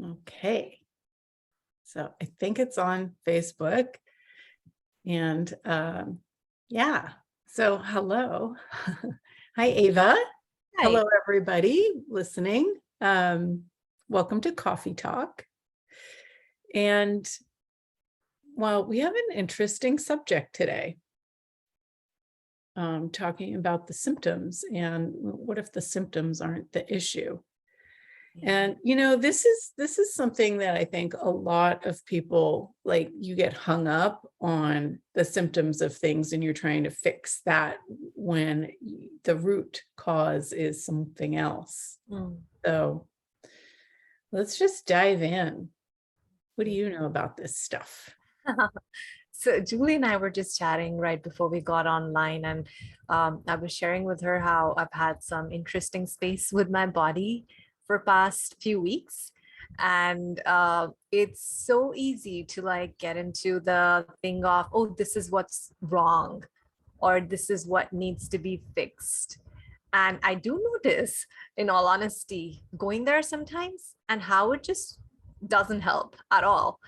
Okay. So I think it's on Facebook. And yeah. So hello. Hi, Ava. Hi. Hello, everybody listening. Welcome to Coffee Talk. And well, we have an interesting subject today. Talking about the symptoms and what if the symptoms aren't the issue? And this is something that I think a lot of people, like, you get hung up on the symptoms of things and you're trying to fix that when the root cause is something else. So let's just dive in. What do you know about this stuff? So Julie and I were just chatting right before we got online, and I was sharing with her how I've had some interesting space with my body for past few weeks. And it's so easy to like get into the thing of, oh, this is what's wrong, or this is what needs to be fixed. And I do notice, in all honesty, going there sometimes and how it just doesn't help at all.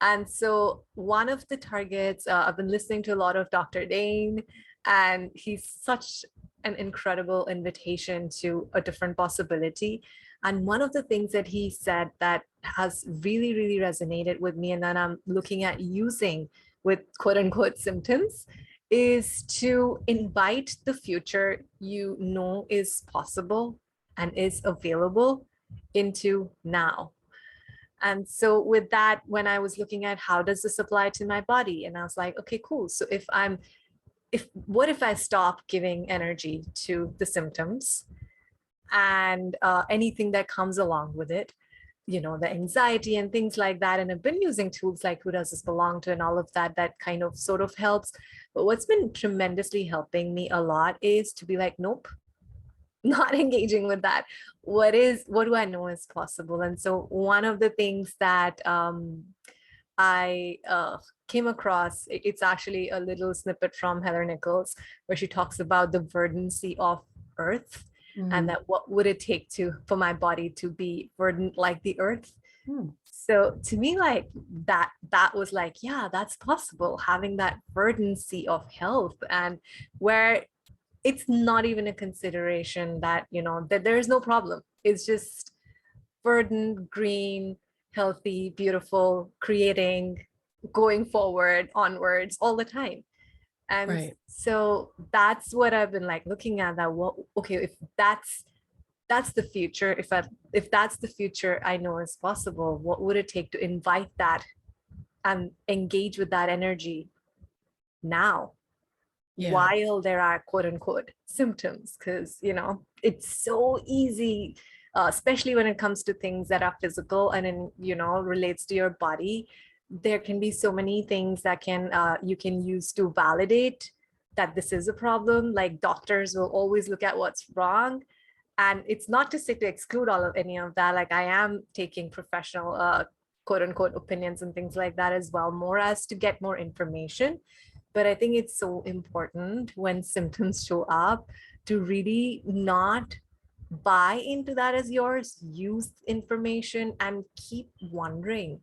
And so one of the targets, I've been listening to a lot of Dr. Dane, and he's such an incredible invitation to a different possibility. And one of the things that he said that has really, really resonated with me, and that I'm looking at using with quote unquote symptoms, is to invite the future you know is possible and is available into now. And so with that, when I was looking at how does this apply to my body, and I was like, okay, cool. So what if I stop giving energy to the symptoms and anything that comes along with it, the anxiety and things like that. And I've been using tools like Who Does This Belong To and all of that, that kind of sort of helps. But what's been tremendously helping me a lot is to be like, nope, not engaging with that. What do I know is possible? And so one of the things that I came across, it's actually a little snippet from Heather Nichols, where she talks about the verdancy of earth, and that what would it take for my body to be verdant like the earth. So to me, like that was like, yeah, that's possible, having that verdancy of health, and where it's not even a consideration that, that there is no problem. It's just verdant, green, healthy, beautiful, creating, going forward, onwards all the time. And Right. so that's what I've been like looking at, that, well, okay, if that's the future, if that's the future I know is possible, what would it take to invite that and engage with that energy now? Yeah. While there are quote unquote symptoms, because it's so easy, especially when it comes to things that are physical and relates to your body. There can be so many things that you can use to validate that this is a problem. Like, doctors will always look at what's wrong, and it's not to say to exclude any of that. Like, I am taking professional quote unquote opinions and things like that as well, more as to get more information. But I think it's so important when symptoms show up to really not buy into that as yours, use information and keep wondering.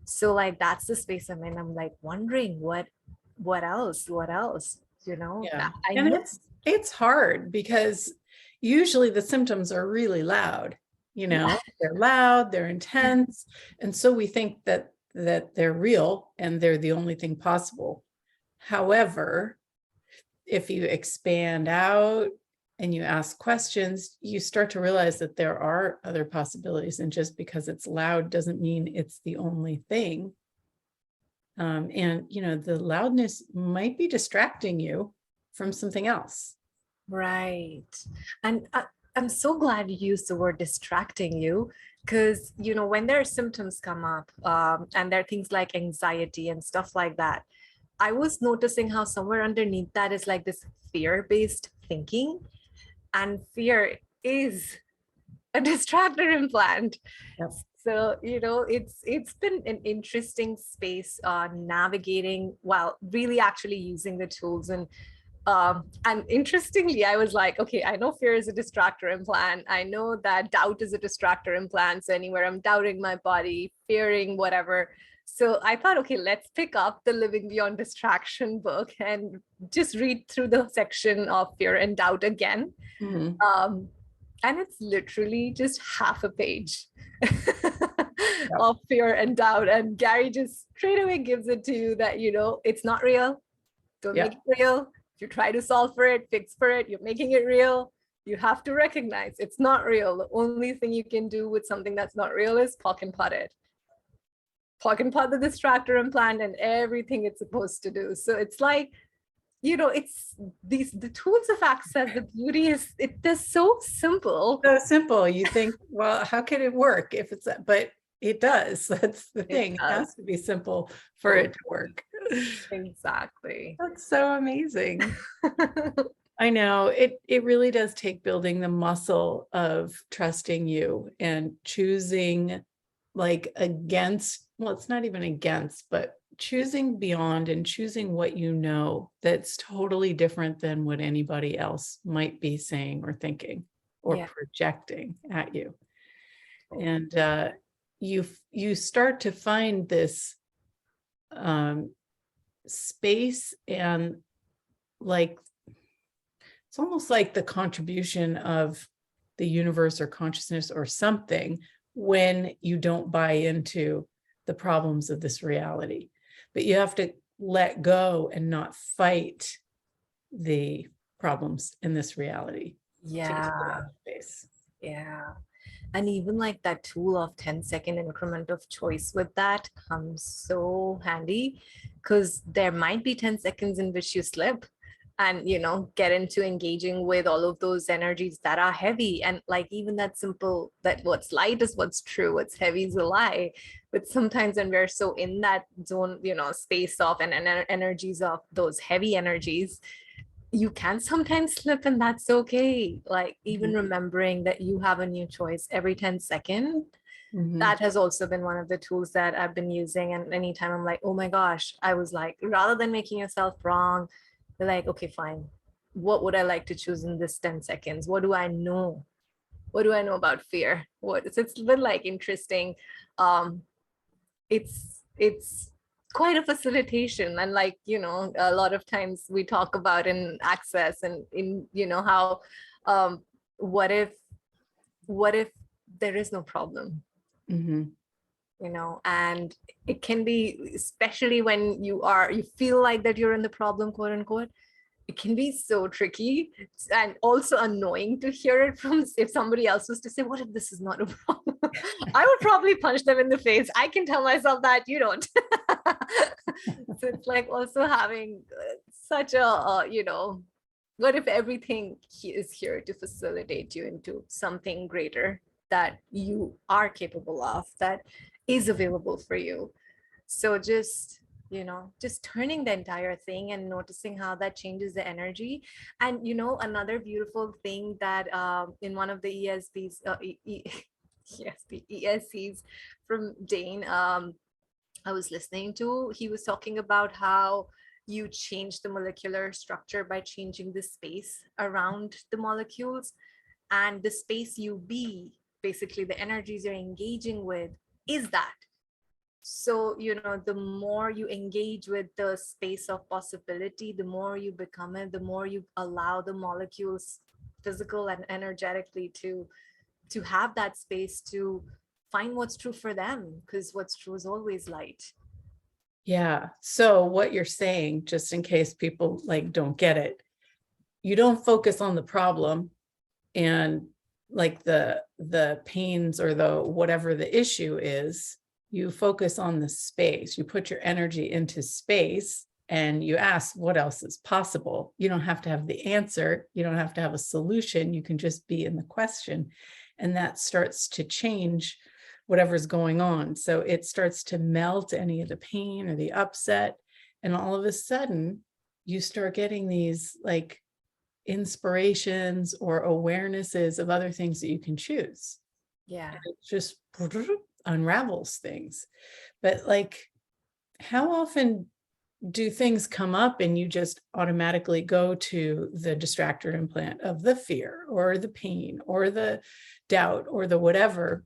So like, that's the space I'm in. I'm like wondering what else, Yeah. I And know. it's hard because usually the symptoms are really loud, Yeah. they're loud, they're intense. And so we think that they're real and they're the only thing possible. However, if you expand out and you ask questions, you start to realize that there are other possibilities. And just because it's loud doesn't mean it's the only thing. And, the loudness might be distracting you from something else. Right. And I'm so glad you used the word distracting you, because, when their symptoms come up, and there are things like anxiety and stuff like that, I was noticing how somewhere underneath that is like this fear-based thinking, and fear is a distractor implant. Yep. So, it's been an interesting space navigating while really actually using the tools. And And interestingly, I was like, okay, I know fear is a distractor implant. I know that doubt is a distractor implant. So anywhere I'm doubting my body, fearing whatever. So I thought, okay, let's pick up the Living Beyond Distraction book and just read through the section of fear and doubt again. Mhm. Um, and it's literally just half a page Yep. of fear and doubt. And Gary just straight away gives it to you that, it's not real. Don't make Yep. it real. If you try to solve for it, fix for it, you're making it real. You have to recognize it's not real. The only thing you can do with something that's not real is pock and pot it. Pock and pot the distractor implant and everything it's supposed to do. So it's like, it's the tools of access. The beauty is they're so simple. So simple. You think, well, how can it work if it's that? But it does. That's the thing. It has to be simple for it to work. Exactly. That's so amazing. I know it really does take building the muscle of trusting you and choosing like against, well, it's not even against, but choosing beyond and choosing what you know that's totally different than what anybody else might be saying or thinking or Yeah. projecting at you. And you start to find this space and like it's almost like the contribution of the universe or consciousness or something when you don't buy into the problems of this reality. But you have to let go and not fight the problems in this reality. Yeah. Yeah. And even like that tool of 10-second increment of choice with that comes so handy because there might be 10 seconds in which you slip and get into engaging with all of those energies that are heavy. And like even that simple, that what's light is what's true, what's heavy is a lie. But sometimes when we're so in that zone, space of and energies of those heavy energies, you can sometimes slip, and that's okay. Like even remembering that you have a new choice every 10 seconds, that has also been one of the tools that I've been using. And anytime I'm like, oh my gosh, I was like, rather than making yourself wrong, you're like, okay, fine, what would I like to choose in this 10 seconds? What do I know? What do I know about fear? It's been like interesting. It's quite a facilitation. And like a lot of times we talk about in access and in how what if there is no problem, and it can be, especially when you feel like that you're in the problem, quote unquote. It can be so tricky and also annoying to hear it from, if somebody else was to say, what if this is not a problem? I would probably punch them in the face. I can tell myself that, you don't. So it's like also having such a, what if everything is here to facilitate you into something greater that you are capable of, that is available for you. So just turning the entire thing and noticing how that changes the energy. And another beautiful thing that in one of the ESPs, ESCs from Dane, I was listening to, he was talking about how you change the molecular structure by changing the space around the molecules, and the space you be, basically the energies you're engaging with, is that. So, the more you engage with the space of possibility, the more you become it, the more you allow the molecules, physical and energetically, to have that space to find what's true for them, because what's true is always light. Yeah. So what you're saying, just in case people like don't get it, you don't focus on the problem and like the pains or the whatever the issue is. You focus on the space. You put your energy into space and you ask what else is possible. You don't have to have the answer. You don't have to have a solution. You can just be in the question. And that starts to change whatever's going on. So it starts to melt any of the pain or the upset. And all of a sudden, you start getting these like inspirations or awarenesses of other things that you can choose. Yeah. And it just unravels things. But like, how often do things come up and you just automatically go to the distractor implant of the fear or the pain or the doubt or the whatever.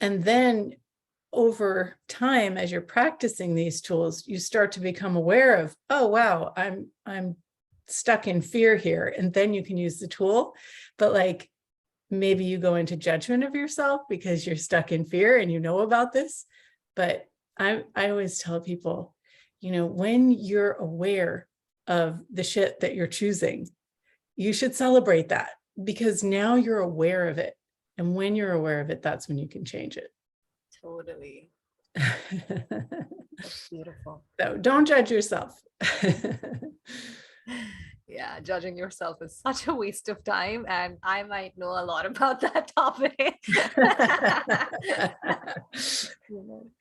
And then over time, as you're practicing these tools, you start to become aware of, oh, wow, I'm stuck in fear here. And then you can use the tool. But like, maybe you go into judgment of yourself because you're stuck in fear and you know about this. But I always tell people, when you're aware of the shit that you're choosing, you should celebrate that, because now you're aware of it. And when you're aware of it, that's when you can change it. Totally. That's beautiful. So don't judge yourself. Yeah, judging yourself is such a waste of time, and I might know a lot about that topic.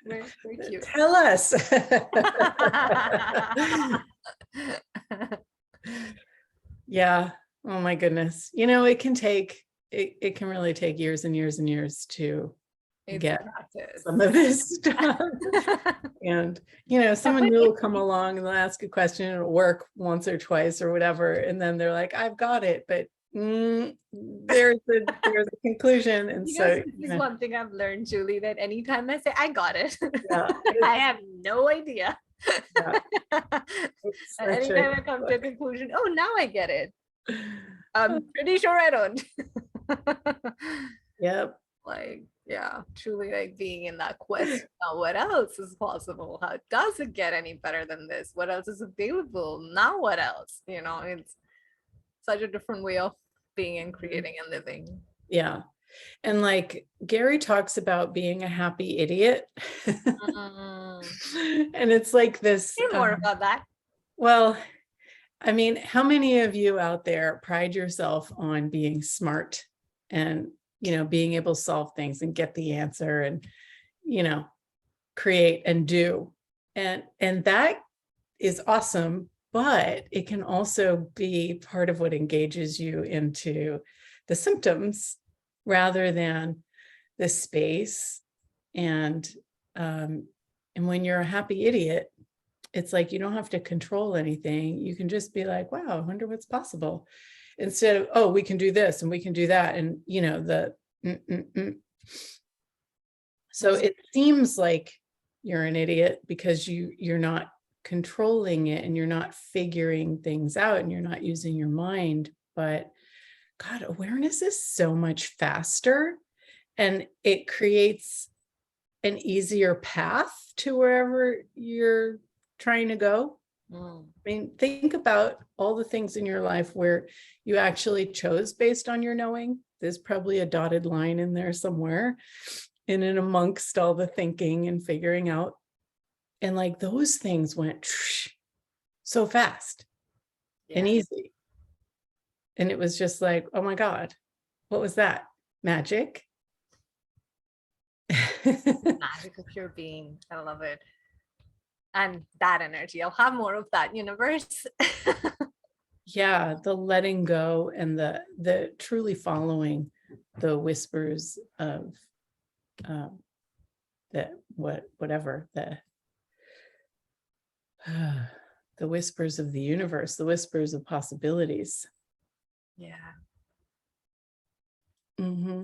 Very, very cute. Tell us. Yeah. Oh my goodness. It can really take years and years and years to get some of this stuff. And, someone new will come along and they'll ask a question and it'll work once or twice or whatever. And then they're like, I've got it. But there's a conclusion. And this is one thing I've learned, Julie, that anytime I say I got it, yeah, I have no idea. Yeah. And anytime I come to a conclusion, oh, now I get it. I'm pretty sure I don't. Yep. Yeah, truly like being in that quest. Now, what else is possible? How does it get any better than this? What else is available? Now what else? It's such a different way of being and creating and living. Yeah. And like Gary talks about being a happy idiot. And it's like this. Say more about that. Well, I mean, how many of you out there pride yourself on being smart and, being able to solve things and get the answer and, create and do. And that is awesome, but it can also be part of what engages you into the symptoms rather than the space. And when you're a happy idiot, it's like you don't have to control anything. You can just be like, wow, I wonder what's possible. Instead of, oh, we can do this and we can do that. And, So it seems like you're an idiot because you're not controlling it and you're not figuring things out and you're not using your mind. But God, awareness is so much faster and it creates an easier path to wherever you're trying to go. I mean, think about all the things in your life where you actually chose based on your knowing. There's probably a dotted line in there somewhere, in and amongst all the thinking and figuring out. And like those things went so fast and easy. And it was just like, oh my God, what was that? Magic. Magic of pure being. I love it. And that energy, I'll have more of that, universe. Yeah, the letting go and the truly following the whispers of the whispers of the universe, the whispers of possibilities. Yeah. Mm-hmm.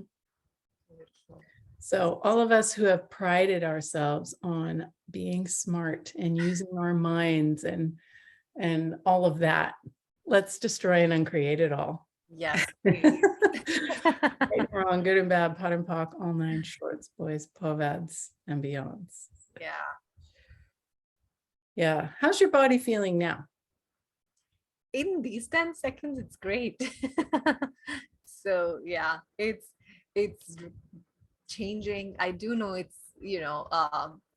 So all of us who have prided ourselves on being smart and using our minds and all of that, let's destroy and uncreate it all. Yes. Right, wrong, good and bad, pot and pock, all nine shorts, boys, povads, and beyonds. Yeah. Yeah. How's your body feeling now? In these 10 seconds, it's great. So yeah, it's changing. I do know it's,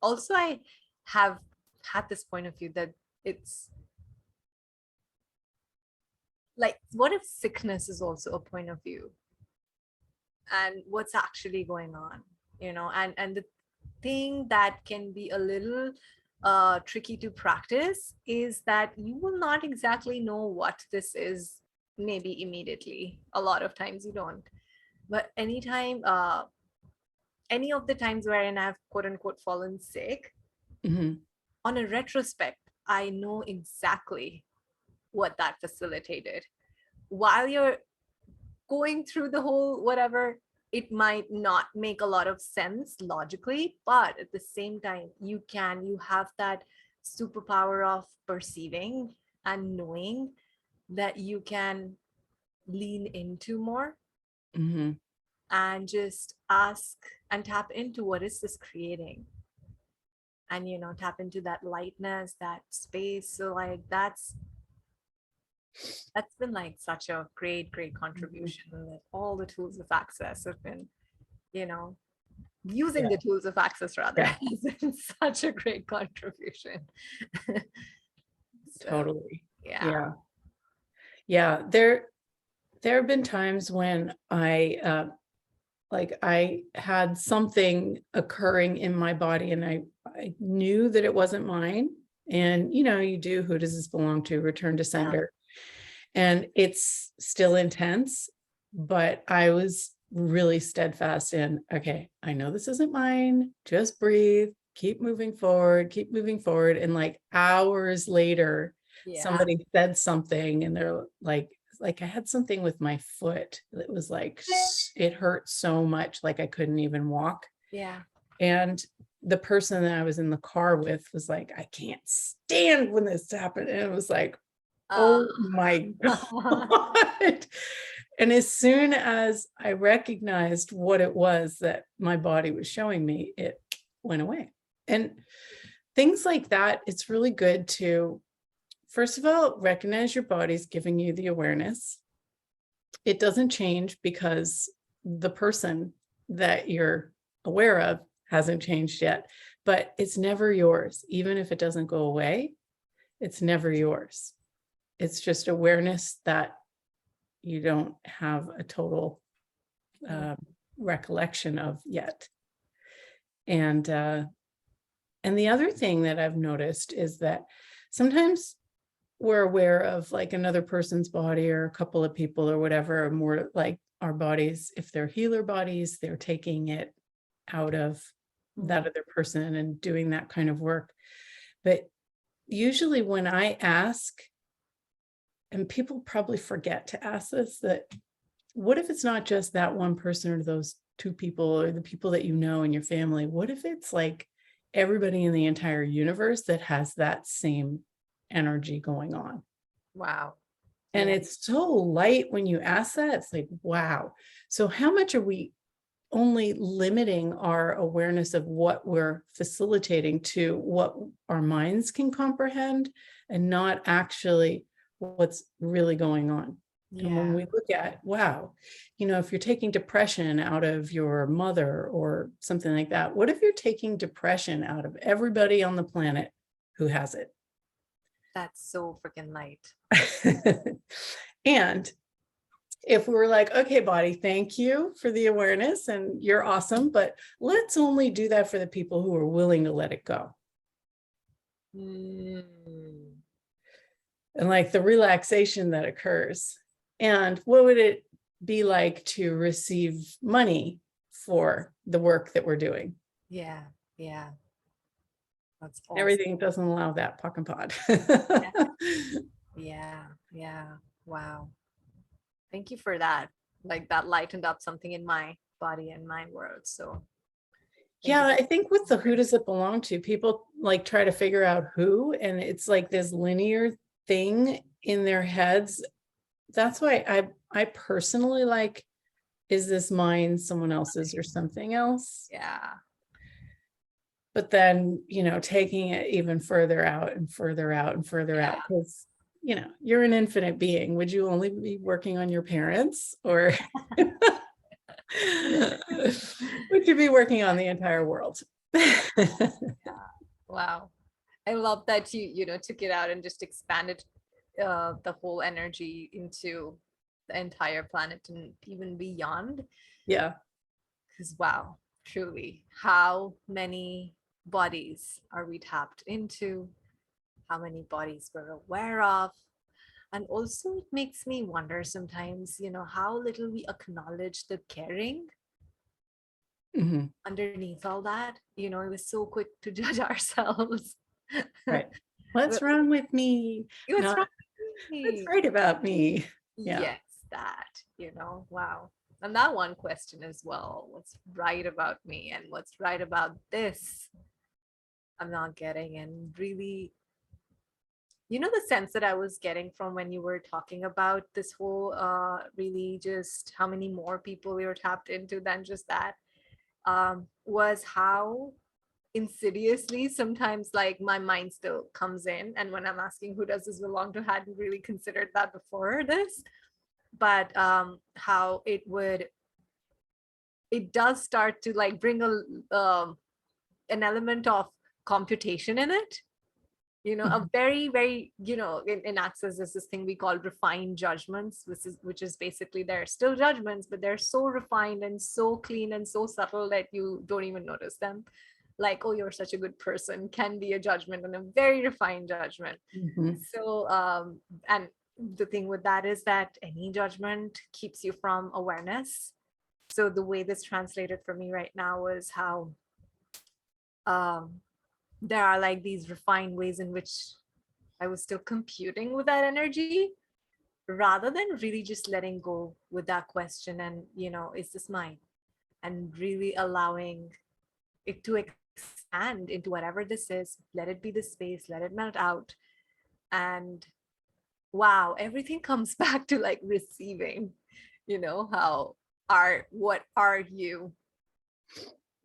also I have had this point of view that it's like, what if sickness is also a point of view and what's actually going on, and the thing that can be a little tricky to practice is that you will not exactly know what this is, maybe immediately. A lot of times you don't, but anytime any of the times wherein I've quote unquote fallen sick, on a retrospect, I know exactly what that facilitated. While you're going through the whole whatever, it might not make a lot of sense logically, but at the same time, you have that superpower of perceiving and knowing that you can lean into more Mm-hmm. and just ask and tap into what is this creating, and tap into that lightness, that space. So like that's been like such a great contribution, that all the tools of access have been, you know using Yeah. the tools of access rather Yeah. has been such a great contribution. So Totally. yeah. Yeah. Yeah. There have been times when I had something occurring in my body and I knew that it wasn't mine. And you do, who does this belong to? Return to sender. And it's still intense, but I was really steadfast in, okay, I know this isn't mine. Just breathe, keep moving forward, keep moving forward. And like hours later, somebody said something and they're like I had something with my foot. It was like, it hurt so much, like I couldn't even walk. Yeah. And the person that I was in the car with was like, I can't stand when this happened. And it was like, oh my God. And as soon as I recognized what it was that my body was showing me, it went away. And things like that, it's really good to, first of all, recognize your body's giving you the awareness. It doesn't change because the person that you're aware of hasn't changed yet, but it's never yours. Even if it doesn't go away, it's never yours. It's just awareness that you don't have a total recollection of yet. And the other thing that I've noticed is that sometimes we're aware of like another person's body or a couple of people or whatever, or more like our bodies. If they're healer bodies, they're taking it out of that other person and doing that kind of work. But usually when I ask, and people probably forget to ask this, that what if it's not just that one person or those two people or the people that you know in your family? What if it's like everybody in the entire universe that has that same energy going on? Wow. And it's so light when you ask that. It's like, wow. So how much are we only limiting our awareness of what we're facilitating to what our minds can comprehend, and not actually what's really going on? And when we look at, wow, if you're taking depression out of your mother or something like that, what if you're taking depression out of everybody on the planet who has it? That's so freaking light. And if we were like, okay, body, thank you for the awareness and you're awesome, but let's only do that for the people who are willing to let it go. And like the relaxation that occurs. And what would it be like to receive money for the work that we're doing? Yeah. That's awesome. Everything doesn't allow that, puck and pod. Yeah. Wow. Thank you for that. Like that lightened up something in my body and my world. So yeah, I think with the who does it belong to, people like try to figure out who, and it's like this linear thing in their heads. That's why I personally like, is this mine, someone else's, or something else? Yeah. But then, taking it even further out and further out and further out, because you're an infinite being. Would you only be working on your parents, or would you be working on the entire world? Wow. I love that you took it out and just expanded the whole energy into the entire planet and even beyond. Yeah. Because wow, truly, how many bodies are we tapped into? How many bodies we're aware of? And also it makes me wonder sometimes, how little we acknowledge the caring underneath all that. It was so quick to judge ourselves. Right. What's wrong with me? What's Not wrong with what's me? right about me. Yeah. Yes, that, wow. And that one question as well, what's right about me and what's right about this I'm not getting. And really, the sense that I was getting from when you were talking about this whole really just how many more people we were tapped into than just that, was how insidiously sometimes like my mind still comes in. And when I'm asking who does this belong to, hadn't really considered that before this, but how it does start to like bring an element of computation in it, a very, very, in Access, there's this thing we call refined judgments, which is basically they're still judgments, but they're so refined and so clean and so subtle that you don't even notice them. Like, oh, you're such a good person can be a judgment, and a very refined judgment. Mhm. So and the thing with that is that any judgment keeps you from awareness. So the way this translated for me right now is how there are like these refined ways in which I was still computing with that energy, rather than really just letting go with that question and, is this mine? And really allowing it to expand into whatever this is, let it be the space, let it melt out. And wow, everything comes back to like receiving, what are you?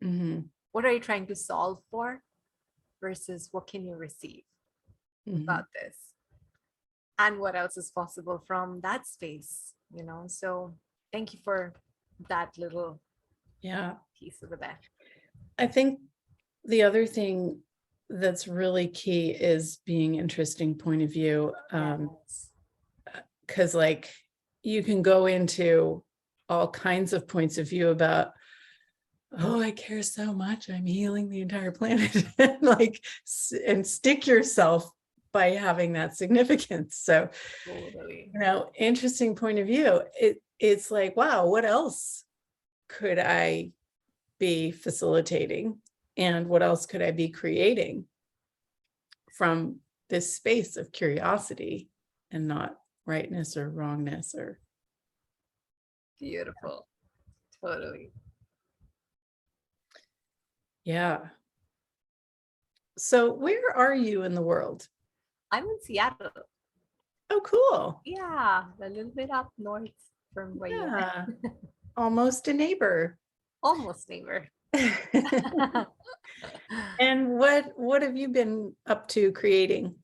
Mhm. What are you trying to solve for versus what can you receive Mhm. about this? And what else is possible from that space, So thank you for that little Yeah. piece over there. I think the other thing that's really key is being interesting point of view. Yes. Because like you can go into all kinds of points of view about, oh, I care so much, I'm healing the entire planet, and stick yourself by having that significance. So, Totally. interesting point of view. It's like, wow, what else could I be facilitating? And what else could I be creating from this space of curiosity and not rightness or wrongness or Beautiful. Totally. yeah. So where are you in the world? I'm in Seattle. Oh, cool. Yeah, a little bit up north from where you are. Yeah. Almost a neighbor. Almost neighbor. And what have you been up to creating?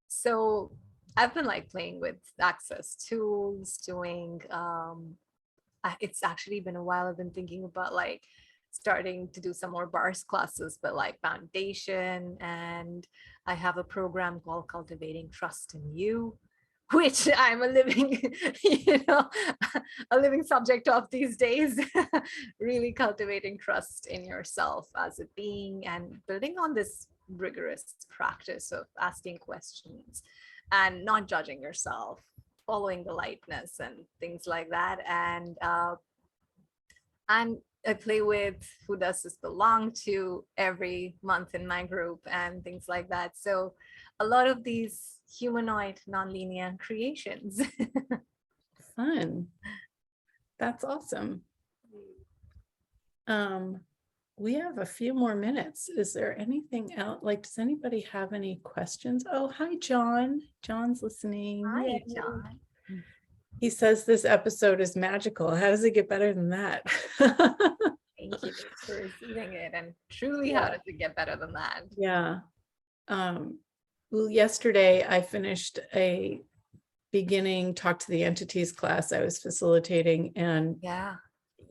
So I've been like playing with Access tools, doing it's actually been a while. I've been thinking about like starting to do some more bars classes, but like foundation. And I have a program called Cultivating Trust in You, which I'm a living, a living subject of these days. Really cultivating trust in yourself as a being and building on this rigorous practice of asking questions and not judging yourself, following the lightness and things like that. And I play with who does this belong to every month in my group and things like that. So a lot of these humanoid nonlinear creations. Fun. That's awesome. We have a few more minutes. Is there anything else? Like, does anybody have any questions? Oh, hi, John. John's listening. Hi, Yay. John. He says this episode is magical. How does it get better than that? Thank you for receiving it. And truly, Yeah. how does it get better than that? Yeah. Well, yesterday I finished a beginning talk to the entities class I was facilitating, and Yeah.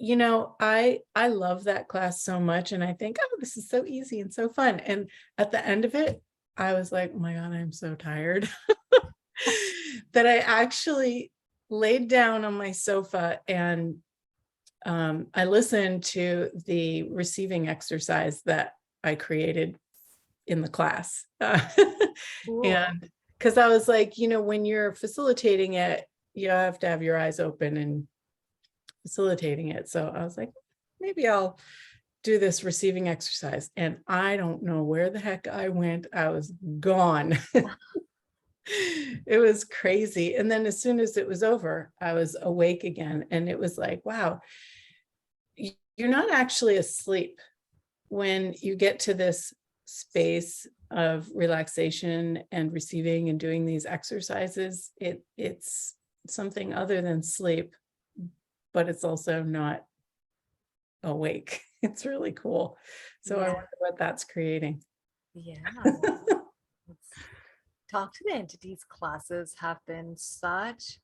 I love that class so much, and I think, oh, this is so easy and so fun. And at the end of it, I was like, oh my God, I'm so tired that I actually laid down on my sofa and I listened to the receiving exercise that I created in the class. Cool. And because I was like, when you're facilitating it, you have to have your eyes open and facilitating it. So I was like, maybe I'll do this receiving exercise. And I don't know where the heck I went. I was gone. It was crazy. And then as soon as it was over, I was awake again. And it was like, wow, you're not actually asleep when you get to this space of relaxation and receiving and doing these exercises. It's something other than sleep, but it's also not awake. It's really cool. So I wonder what that's creating. Yeah. Talk to the entities classes have been such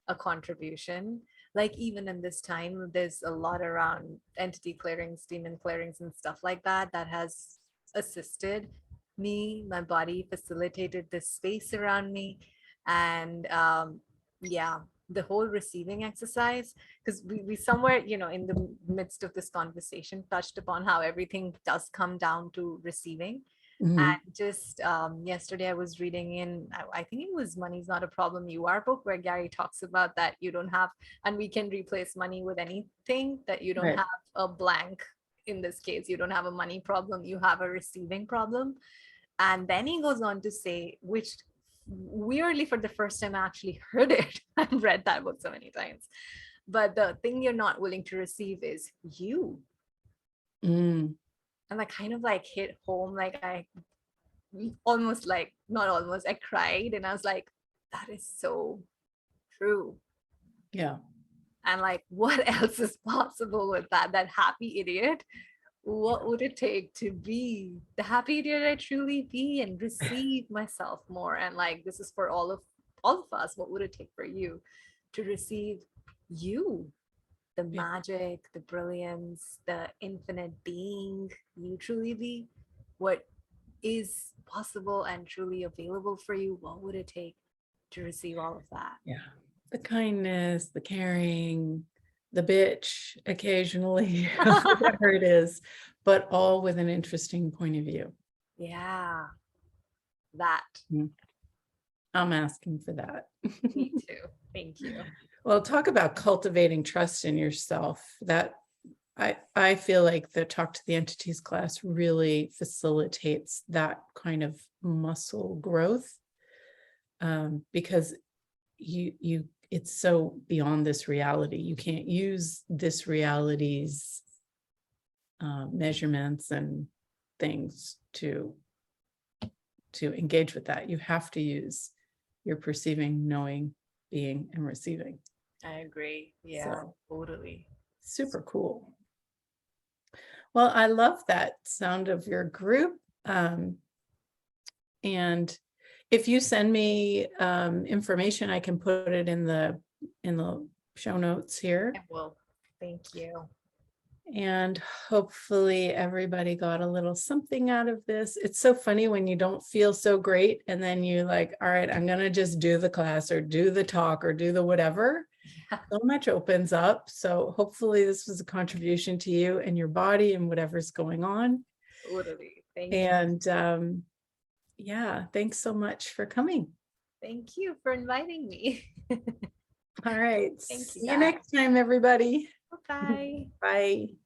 a contribution. Like even in this time, there's a lot around entity clearings, demon clearings, and stuff like that that has assisted me, my body, facilitated this space around me. And yeah, the whole receiving exercise, because we somewhere, in the midst of this conversation touched upon how everything does come down to receiving. Mhm. And just yesterday, I was reading I think it was Money's Not a Problem, You Are book, where Gary talks about that you don't have, and we can replace money with anything, that you don't Right. have a blank. In this case, you don't have a money problem, you have a receiving problem. And then he goes on to say, which weirdly, for the first time, I actually heard it. I've read that book so many times. But the thing you're not willing to receive is you. Mm. And I kind of like hit home. Like I almost, like not almost, I cried, and I was like, that is so true. Yeah. And like, what else is possible with that happy idiot? What would it take to be the happy idiot I truly be and receive myself more? And like, this is for all of us. What would it take for you to receive you, the Yeah. magic, the brilliance, the infinite being you truly be? What is possible and truly available for you? What would it take to receive all of that? Yeah. The kindness, the caring, the bitch occasionally, whatever it is, but all with an interesting point of view. Yeah, that. Mm. I'm asking for that. Me too. Thank you. Well, talk about cultivating trust in yourself. That I feel like the Talk to the Entities class really facilitates that kind of muscle growth, because you it's so beyond this reality. You can't use this reality's measurements and things to engage with that. You have to use your perceiving, knowing, being, and receiving. I agree. Yeah, So totally. super cool. Well, I love that sound of your group. And if you send me information, I can put it in the show notes here. I will. Thank you. And hopefully everybody got a little something out of this. It's so funny when you don't feel so great and then you're like, all right, I'm going to just do the class or do the talk or do the whatever. Yeah. So much opens up. So hopefully this was a contribution to you and your body and whatever's going on. Totally. Thank you. And yeah, thanks so much for coming. Thank you for inviting me. All right. Thank you, See you guys. next time, everybody. Bye. Bye.